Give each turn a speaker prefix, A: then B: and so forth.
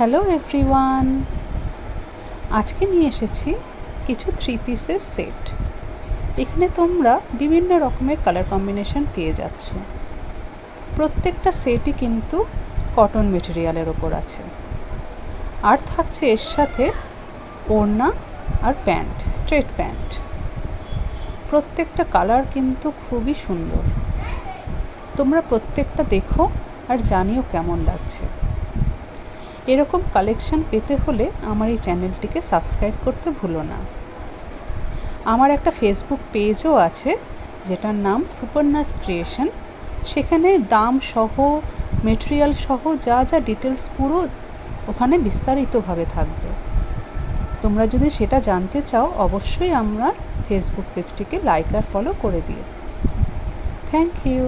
A: Hello everyone, আজকে নিয়ে এসেছি কিছু 3 পিসের সেট। এখানে তোমরা বিভিন্ন রকমের কালার কম্বিনেশন পেয়ে যাচ্ছ। প্রত্যেকটা সেটই কিন্তু কটন মেটেরিয়ালের ওপর আছে, আর থাকছে এর সাথে ওড়না আর প্যান্ট, স্ট্রেট প্যান্ট। প্রত্যেকটা কালার কিন্তু খুবই সুন্দর। তোমরা প্রত্যেকটা দেখো আর জানিও কেমন লাগছে। এরকম কালেকশন পেতে হলে আমার এই চ্যানেলটিকে সাবস্ক্রাইব করতে ভুলো না। আমার একটা ফেসবুক পেজও আছে যেটার নাম সুপারনাস ক্রিয়েশন। সেখানে দাম সহ, মেটেরিয়াল সহ যা যা ডিটেলস পুরো ওখানে বিস্তারিতভাবে থাকবে। তোমরা যদি সেটা জানতে চাও অবশ্যই আমার ফেসবুক পেজটিকে লাইক আর ফলো করে দিও। Thank you.